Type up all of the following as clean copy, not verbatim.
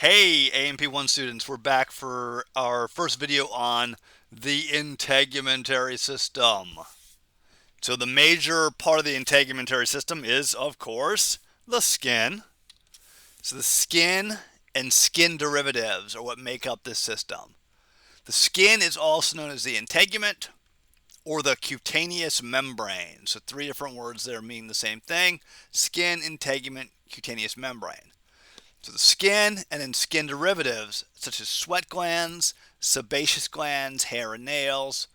Hey, AP1 students, we're back for our first video on the integumentary system. So the major part of the integumentary system is, of course, the skin. So the skin and skin derivatives are what make up this system. The skin is also known as the integument or the cutaneous membrane. So three different words there mean the same thing: skin, integument, cutaneous membrane. So the skin and then skin derivatives such as sweat glands, sebaceous glands, hair and nails,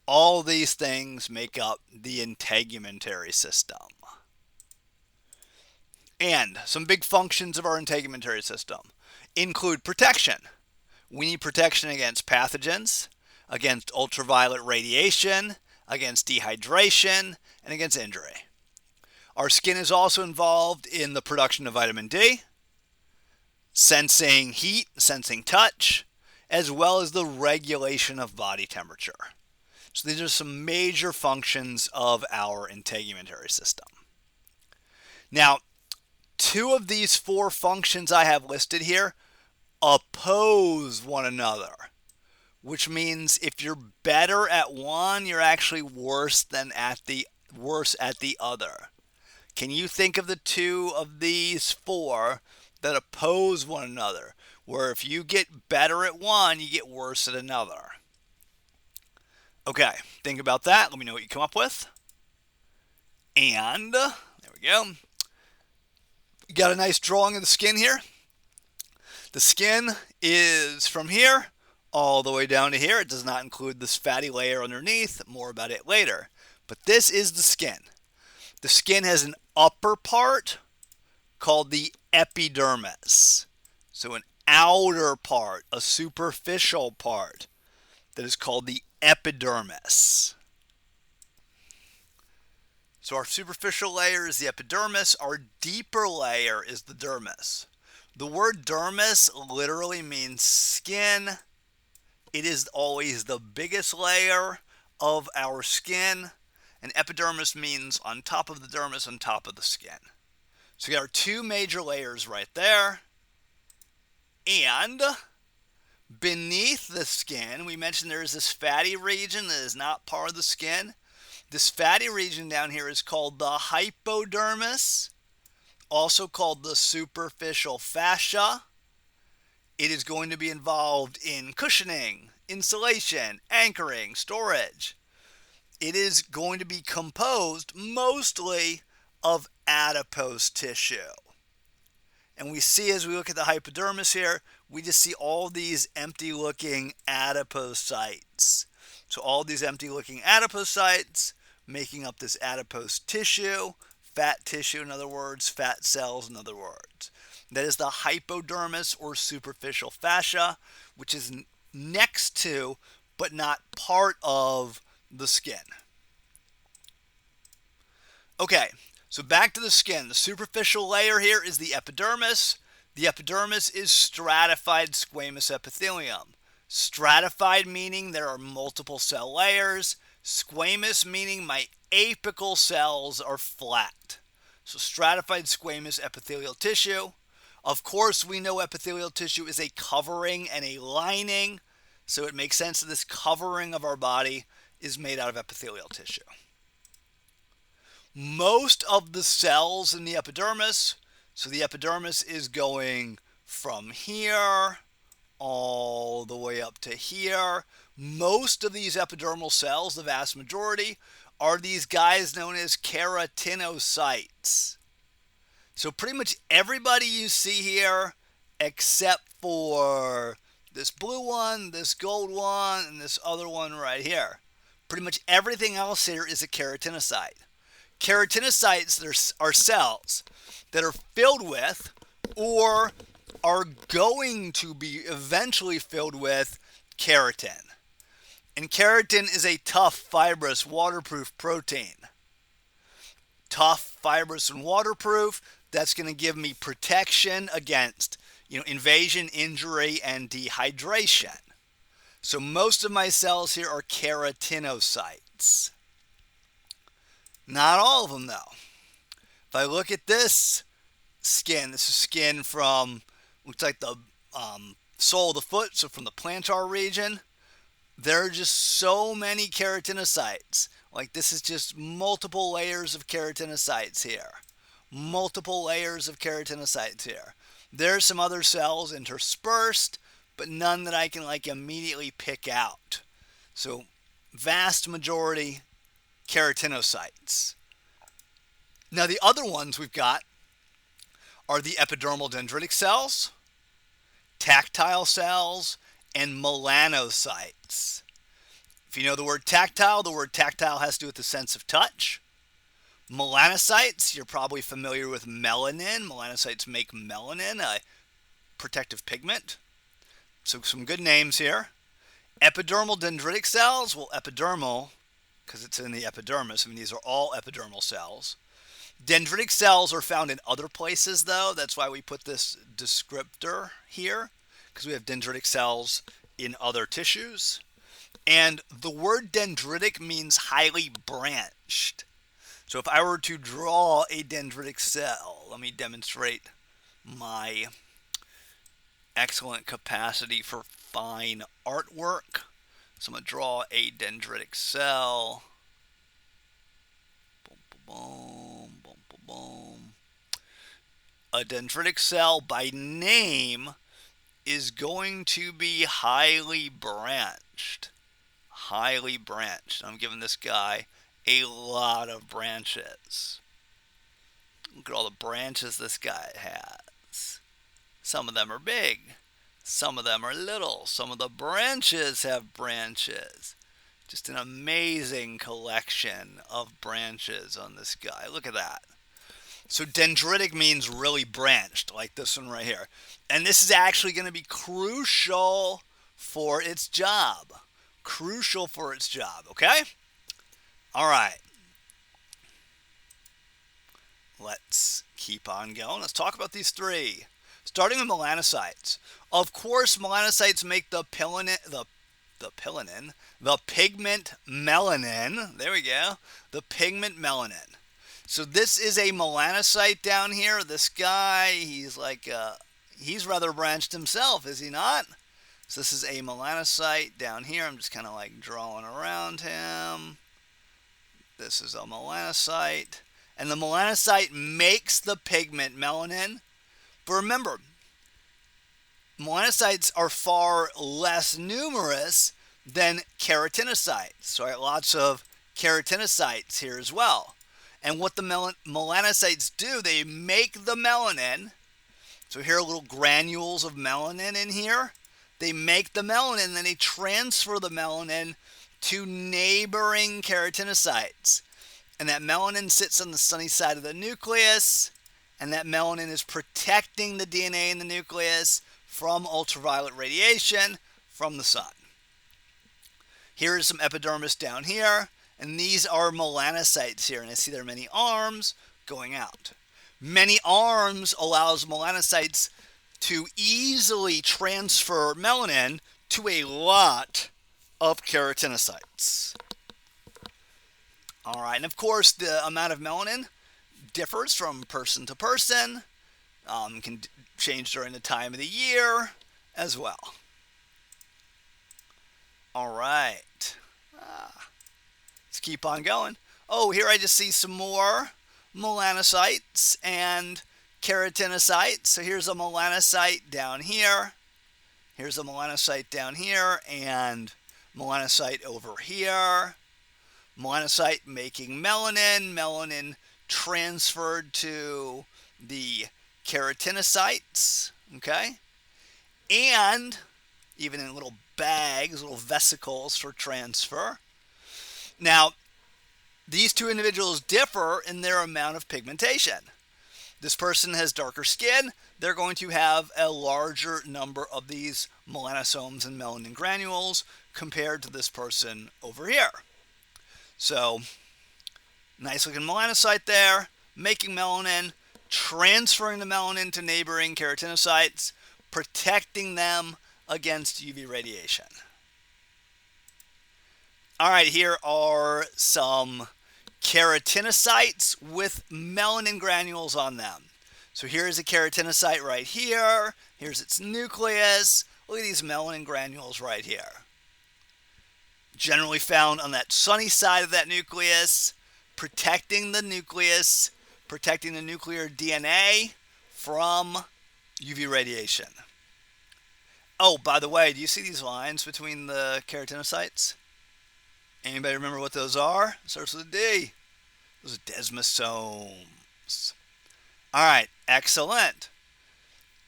all these things make up the integumentary system. And some big functions of our integumentary system include protection. We need protection against pathogens, against ultraviolet radiation, against dehydration, and against injury. Our skin is also involved in the production of vitamin D, sensing heat, sensing touch, as well as the regulation of body temperature. So these are some major functions of our integumentary system. Now, two of these four functions I have listed here oppose one another, which means if you're better at one, you're actually worse at the other. Can you think of the two of these four that oppose one another, where if you get better at one, you get worse at another? Okay, think about that. Let me know what you come up with. And there we go. You got a nice drawing of the skin here. The skin is from here all the way down to here. It does not include this fatty layer underneath. More about it later. But this is the skin. The skin has an upper part called the epidermis. So an outer part, a superficial part, that is called the epidermis. So our superficial layer is the epidermis. Our deeper layer is the dermis. The word dermis literally means skin. It is always the biggest layer of our skin. And epidermis means on top of the dermis, on top of the skin. So we got our two major layers right there. And beneath the skin, we mentioned there is this fatty region that is not part of the skin. This fatty region down here is called the hypodermis, also called the superficial fascia. It is going to be involved in cushioning, insulation, anchoring, storage. It is going to be composed mostly of adipose tissue. And we see, as we look at the hypodermis here, we just see all these empty looking adipocytes. So all these empty looking adipocytes making up this adipose tissue, fat tissue in other words, fat cells in other words. That is the hypodermis or superficial fascia, which is next to but not part of the skin. Okay, so back to the skin. The superficial layer here is the epidermis. The epidermis is stratified squamous epithelium. Stratified meaning there are multiple cell layers. Squamous meaning my apical cells are flat. So stratified squamous epithelial tissue. Of course, we know epithelial tissue is a covering and a lining. So it makes sense that this covering of our body is made out of epithelial tissue. Most of the cells in the epidermis, so the epidermis is going from here all the way up to here. Most of these epidermal cells, the vast majority, are these guys known as keratinocytes. So pretty much everybody you see here, except for this blue one, this gold one, and this other one right here. Pretty much everything else here is a keratinocyte. Keratinocytes are cells that are filled with or are going to be eventually filled with keratin. And keratin is a tough, fibrous, waterproof protein. Tough, fibrous, and waterproof, that's going to give me protection against, invasion, injury, and dehydration. So most of my cells here are keratinocytes. Not all of them, though. If I look at this skin, this is skin from, looks like the sole of the foot, so from the plantar region, there are just so many keratinocytes. Like this is just multiple layers of keratinocytes here. Multiple layers of keratinocytes here. There's some other cells interspersed, but none that I can like immediately pick out. So vast majority keratinocytes. Now the other ones we've got are the epidermal dendritic cells, tactile cells, and melanocytes. If you know the word tactile has to do with the sense of touch. Melanocytes, you're probably familiar with melanin. Melanocytes make melanin, a protective pigment. So some good names here. Epidermal dendritic cells, well, epidermal, because it's in the epidermis. I mean, these are all epidermal cells. Dendritic cells are found in other places, though. That's why we put this descriptor here, because we have dendritic cells in other tissues. And the word dendritic means highly branched. So if I were to draw a dendritic cell, let me demonstrate my excellent capacity for fine artwork. So I'm going to draw a dendritic cell. Boom, boom, boom, boom, boom. A dendritic cell by name is going to be highly branched. Highly branched. I'm giving this guy a lot of branches. Look at all the branches this guy has. Some of them are big. Some of them are little. Some of the branches have branches. Just an amazing collection of branches on this guy. Look at that. So dendritic means really branched, like this one right here. And this is actually going to be crucial for its job. Crucial for its job, okay? All right. Let's keep on going. Let's talk about these three. Starting with melanocytes. Of course, melanocytes make the pigment melanin. There we go. The pigment melanin. So this is a melanocyte down here. This guy, he's rather branched himself, is he not? So this is a melanocyte down here. I'm just kind of like drawing around him. This is a melanocyte. And the melanocyte makes the pigment melanin. But remember, melanocytes are far less numerous than keratinocytes. Right? Lots of keratinocytes here as well. And what the melanocytes do, they make the melanin. So here are little granules of melanin in here. They make the melanin, then they transfer the melanin to neighboring keratinocytes. And that melanin sits on the sunny side of the nucleus, and that melanin is protecting the DNA in the nucleus from ultraviolet radiation from the sun. Here is some epidermis down here, and these are melanocytes here, and I see there are many arms going out. Many arms allows melanocytes to easily transfer melanin to a lot of keratinocytes. All right, and of course the amount of melanin differs from person to person, can change during the time of the year as well. All right, let's keep on going. Oh, here I just see some more melanocytes and keratinocytes. So here's a melanocyte down here. Here's a melanocyte down here and melanocyte over here. Melanocyte making melanin. Melanin transferred to the keratinocytes. Okay? And even in little bags, little vesicles for transfer. Now, these two individuals differ in their amount of pigmentation. This person has darker skin. They're going to have a larger number of these melanosomes and melanin granules compared to this person over here. So, nice looking melanocyte there, making melanin, transferring the melanin to neighboring keratinocytes, protecting them against UV radiation. All right, here are some keratinocytes with melanin granules on them. So here's a keratinocyte right here. Here's its nucleus. Look at these melanin granules right here. Generally found on that sunny side of that nucleus, protecting the nucleus, protecting the nuclear DNA from UV radiation. Oh, by the way, do you see these lines between the keratinocytes? Anybody remember what those are? It starts with a D. Those are desmosomes. All right, excellent.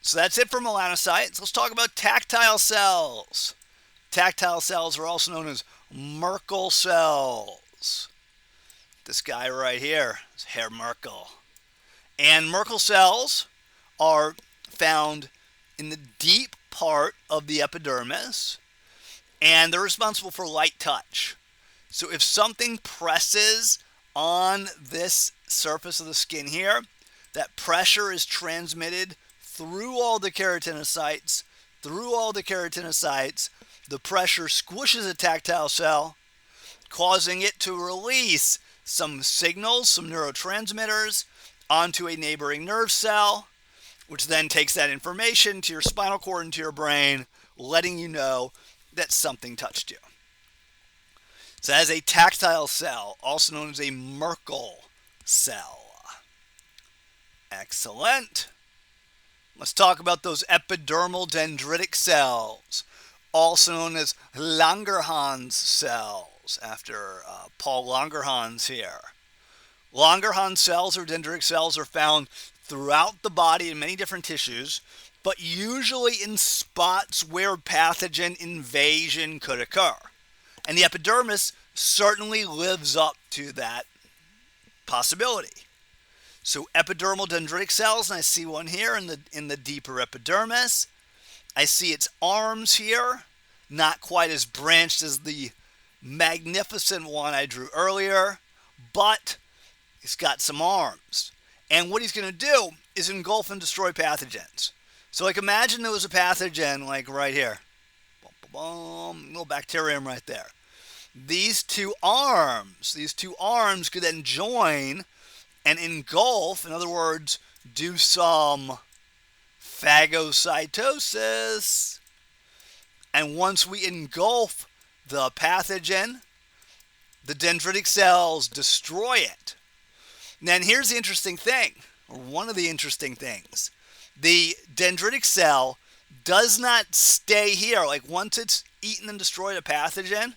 So that's it for melanocytes. Let's talk about tactile cells. Tactile cells are also known as Merkel cells. This guy right here is Herr Merkel. And Merkel cells are found in the deep part of the epidermis, and they're responsible for light touch. So if something presses on this surface of the skin here, that pressure is transmitted through all the keratinocytes. The pressure squishes a tactile cell, causing it to release some signals, some neurotransmitters, onto a neighboring nerve cell, which then takes that information to your spinal cord and to your brain, letting you know that something touched you. So that is a tactile cell, also known as a Merkel cell. Excellent. Let's talk about those epidermal dendritic cells, also known as Langerhans cells, after Paul Langerhans here. Langerhans cells or dendritic cells are found throughout the body in many different tissues, but usually in spots where pathogen invasion could occur. And the epidermis certainly lives up to that possibility. So epidermal dendritic cells, and I see one here in the deeper epidermis. I see its arms here, not quite as branched as the magnificent one I drew earlier, but he's got some arms. And what he's going to do is engulf and destroy pathogens. So like imagine there was a pathogen like right here. Little bacterium right there. These two arms could then join and engulf, in other words, do some phagocytosis. And once we engulf the pathogen, the dendritic cells destroy it. Then here's the interesting thing, or one of the interesting things. The dendritic cell does not stay here. Like once it's eaten and destroyed a pathogen,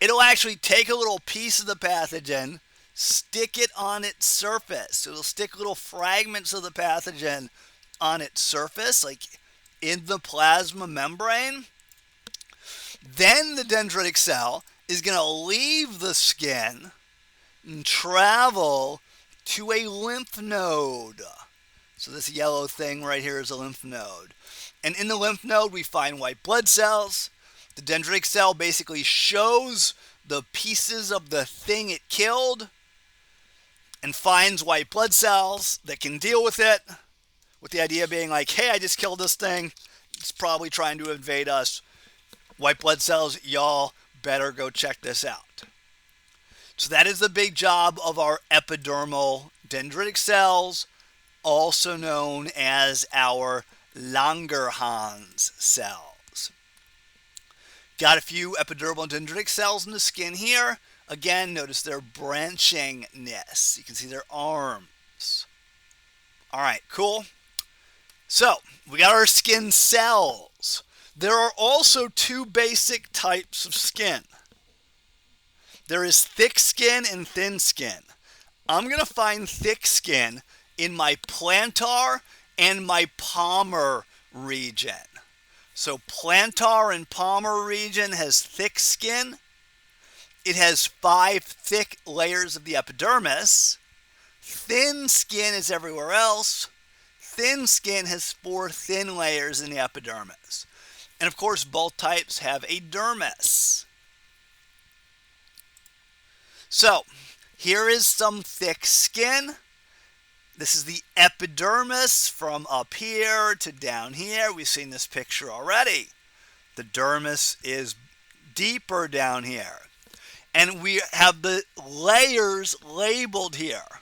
it'll actually take a little piece of the pathogen, stick it on its surface. It'll stick little fragments of the pathogen on its surface, like in the plasma membrane. Then the dendritic cell is going to leave the skin and travel to a lymph node. So this yellow thing right here is a lymph node. And in the lymph node, we find white blood cells. The dendritic cell basically shows the pieces of the thing it killed and finds white blood cells that can deal with it, with the idea being like, hey, I just killed this thing. It's probably trying to invade us. White blood cells, y'all better go check this out. So that is the big job of our epidermal dendritic cells, also known as our Langerhans cells. Got a few epidermal dendritic cells in the skin here. Again, notice their branchingness. You can see their arms. All right, cool. So we got our skin cells. There are also two basic types of skin. There is thick skin and thin skin. I'm going to find thick skin in my plantar and my palmar region. So plantar and palmar region has thick skin. It has 5 thick layers of the epidermis. Thin skin is everywhere else. Thin skin has 4 thin layers in the epidermis. And of course, both types have a dermis. So, here is some thick skin. This is the epidermis from up here to down here. We've seen this picture already. The dermis is deeper down here. And we have the layers labeled here.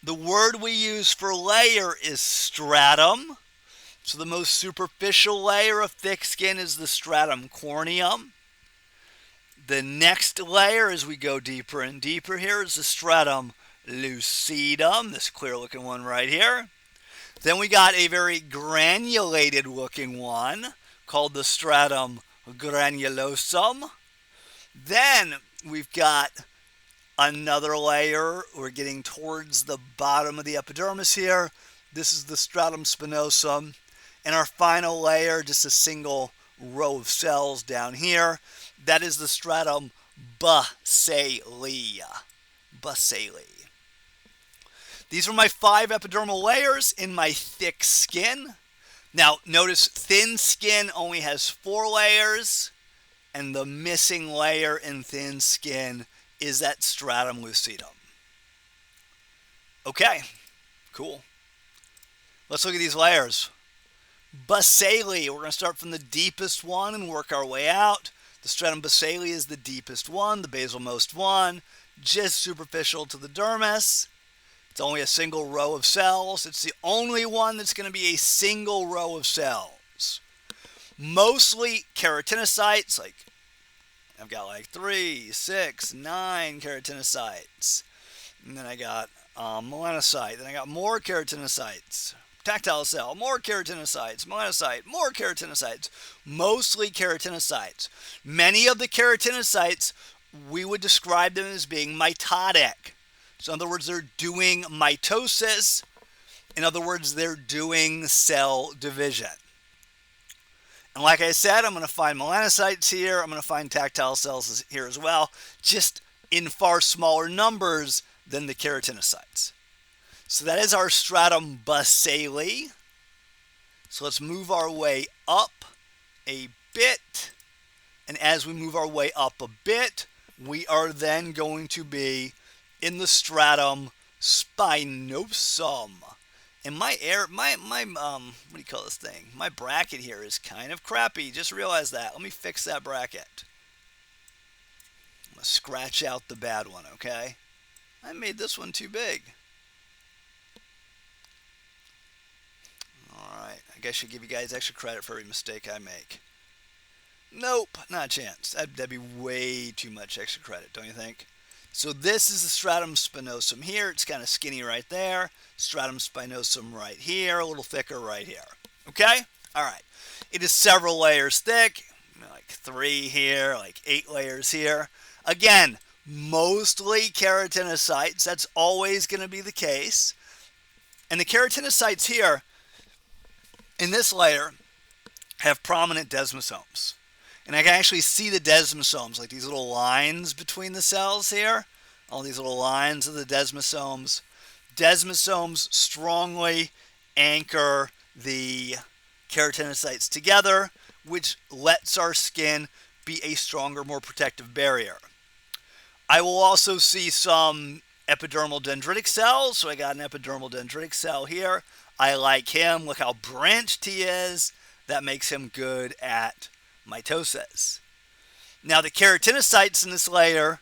The word we use for layer is stratum. So the most superficial layer of thick skin is the stratum corneum. The next layer, as we go deeper and deeper here, is the stratum lucidum, this clear looking one right here. Then we got a very granulated looking one called the stratum granulosum. Then we've got another layer. We're getting towards the bottom of the epidermis here. This is the stratum spinosum. And our final layer, just a single row of cells down here, that is the stratum basale. Basale. These are my 5 epidermal layers in my thick skin. Now, notice thin skin only has 4 layers, and the missing layer in thin skin is that stratum lucidum. Okay, cool. Let's look at these layers. Basale, we're going to start from the deepest one and work our way out. The stratum basale is the deepest one, the basalmost one, just superficial to the dermis. It's only a single row of cells. It's the only one that's going to be a single row of cells. Mostly keratinocytes, like I've got like 3, 6, 9 keratinocytes. And then I got melanocyte. Then I got more keratinocytes. Tactile cell, more keratinocytes. Melanocyte, more keratinocytes. Mostly keratinocytes. Many of the keratinocytes, we would describe them as being mitotic. So in other words, they're doing mitosis. In other words, they're doing cell division. And like I said, I'm going to find melanocytes here. I'm going to find tactile cells here as well, just in far smaller numbers than the keratinocytes. So that is our stratum basale. So let's move our way up a bit. And as we move our way up a bit, we are then going to be in the stratum spinosum. And my what do you call this thing? My bracket here is kind of crappy. Just realize that. Let me fix that bracket. I'm going to scratch out the bad one, okay? I made this one too big. Alright, I guess I should give you guys extra credit for every mistake I make. Nope, not a chance. That'd be way too much extra credit, don't you think? So this is the stratum spinosum here. It's kind of skinny right there. Stratum spinosum right here, a little thicker right here. Okay? Alright. It is several layers thick, like 3 here, like 8 layers here. Again, mostly keratinocytes. That's always going to be the case. And the keratinocytes here, in this layer, have prominent desmosomes. And I can actually see the desmosomes, like these little lines between the cells here. All these little lines of the desmosomes. Desmosomes strongly anchor the keratinocytes together, which lets our skin be a stronger, more protective barrier. I will also see some epidermal dendritic cells. So I got an epidermal dendritic cell here. I like him. Look how branched he is. That makes him good at mitosis. Now the keratinocytes in this layer,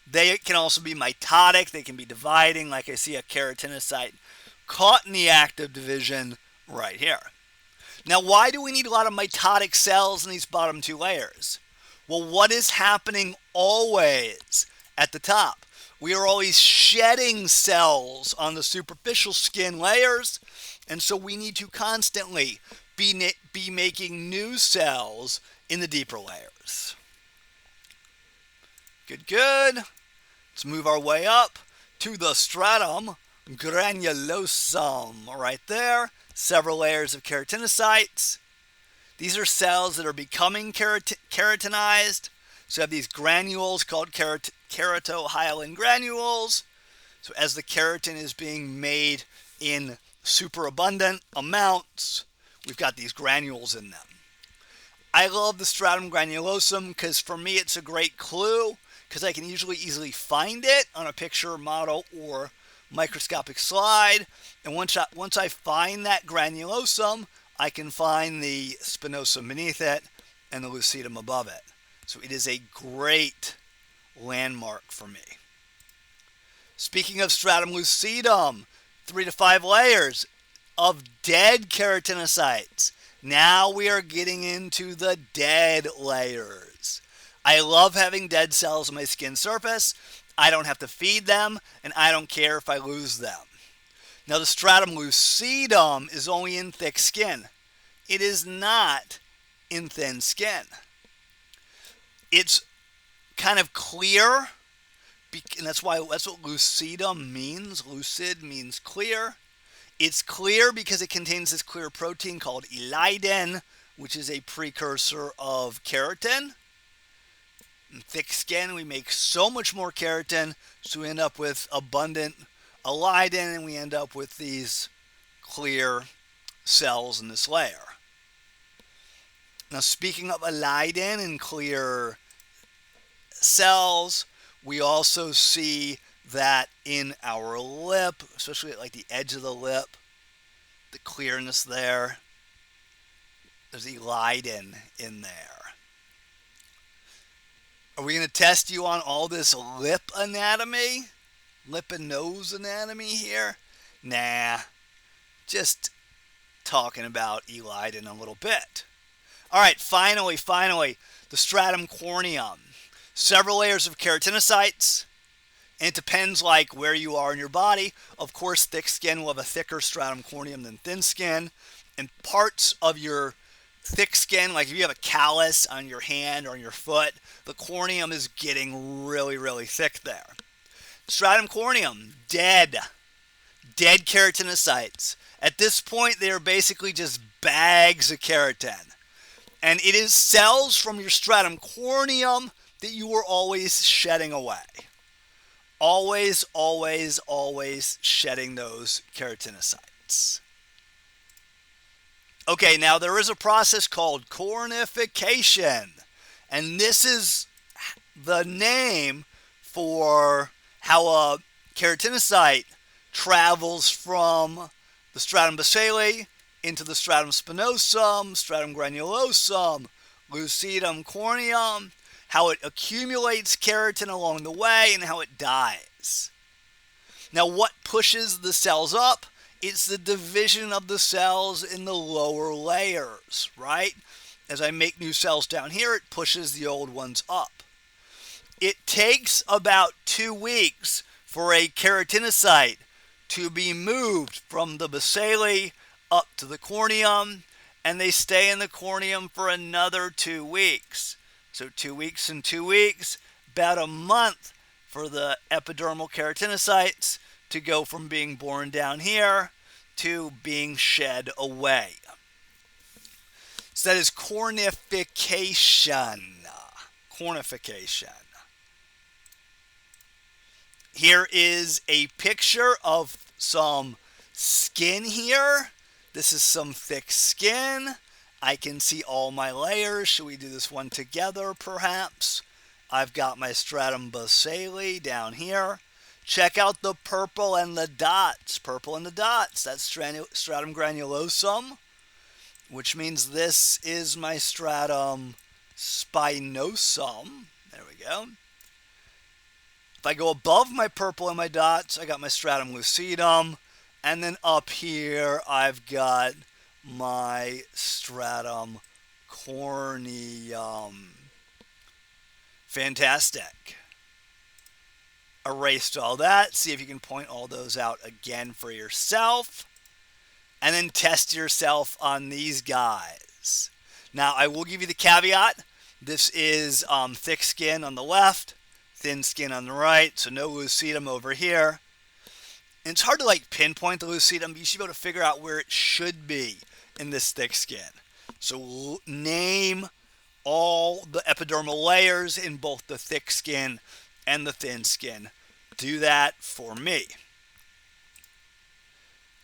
they can also be mitotic. They can be dividing, like I see a keratinocyte caught in the act of division right here. Now why do we need a lot of mitotic cells in these bottom 2 layers? Well, what is happening always at the top? We are always shedding cells on the superficial skin layers, and so we need to constantly be making new cells in the deeper layers. Good, good. Let's move our way up to the stratum granulosum right there. Several layers of keratinocytes. These are cells that are becoming keratinized. So you have these granules called keratohyalin granules. So as the keratin is being made in superabundant amounts, we've got these granules in them. I love the stratum granulosum because for me it's a great clue because I can usually easily find it on a picture, model, or microscopic slide. And once I find that granulosum, I can find the spinosum beneath it and the lucidum above it. So it is a great landmark for me. Speaking of stratum lucidum, 3 to 5 layers of dead keratinocytes. Now we are getting into the dead layers. I love having dead cells on my skin surface. I don't have to feed them, and I don't care if I lose them. Now the stratum lucidum is only in thick skin. It is not in thin skin. It's kind of clear, and that's what lucidum means. Lucid means clear. It's clear because it contains this clear protein called elidin, which is a precursor of keratin. In thick skin, we make so much more keratin, so we end up with abundant elidin, and we end up with these clear cells in this layer. Now, speaking of elidin and clear cells, we also see that in our lip, especially at like the edge of the lip, the clearness there, there's elidin in there. Are we going to test you on all this lip anatomy? Lip and nose anatomy here? Nah, just talking about elidin a little bit. All right, finally, the stratum corneum. Several layers of keratinocytes. And it depends like where you are in your body. Of course, thick skin will have a thicker stratum corneum than thin skin. And parts of your thick skin, like if you have a callus on your hand or on your foot, the corneum is getting really, really thick there. Stratum corneum, dead keratinocytes. At this point, they are basically just bags of keratin. And it is cells from your stratum corneum that you are always shedding away. Always shedding those keratinocytes. Okay, now there is a process called cornification. And this is the name for how a keratinocyte travels from the stratum basale into the stratum spinosum, stratum granulosum, lucidum corneum, how it accumulates keratin along the way, and how it dies. Now, what pushes the cells up? It's the division of the cells in the lower layers, right? As I make new cells down here, it pushes the old ones up. It takes about 2 weeks for a keratinocyte to be moved from the basale up to the corneum, and they stay in the corneum for another 2 weeks. So 2 weeks and 2 weeks, about a month for the epidermal keratinocytes to go from being born down here to being shed away. So that is cornification. Here is a picture of some skin here. This is some thick skin. I can see all my layers. Should we do this one together, perhaps? I've got my stratum basale down here. Check out the purple and the dots. Purple and the dots. That's stratum granulosum, which means this is my stratum spinosum. There we go. If I go above my purple and my dots, I got my stratum lucidum. And then up here, I've got my stratum corneum. Fantastic. Erased all that. See if you can point all those out again for yourself. And then test yourself on these guys. Now, I will give you the caveat. This is thick skin on the left, thin skin on the right, so no lucidum over here. And it's hard to like pinpoint the lucidum, but you should be able to figure out where it should be in this thick skin. So name all the epidermal layers in both the thick skin and the thin skin. Do that for me.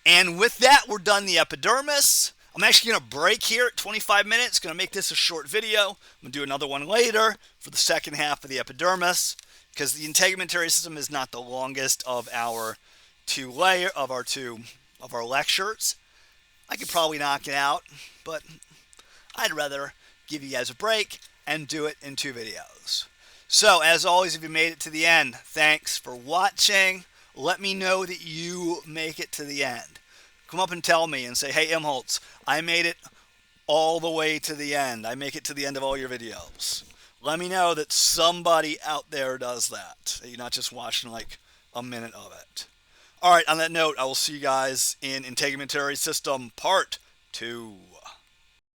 And with that, we're done the epidermis. I'm actually going to break here at 25 minutes. Going to make this a short video. I'm going to do another one later for the second half of the epidermis, because the integumentary system is not the longest of our lectures. I could probably knock it out, but I'd rather give you guys a break and do it in 2 videos. So, as always, if you made it to the end, thanks for watching. Let me know that you make it to the end. Come up and tell me and say, hey, Imholtz, I made it all the way to the end. I make it to the end of all your videos. Let me know that somebody out there does that. That you're not just watching like a minute of it. All right, on that note, I will see you guys in Integumentary System Part 2.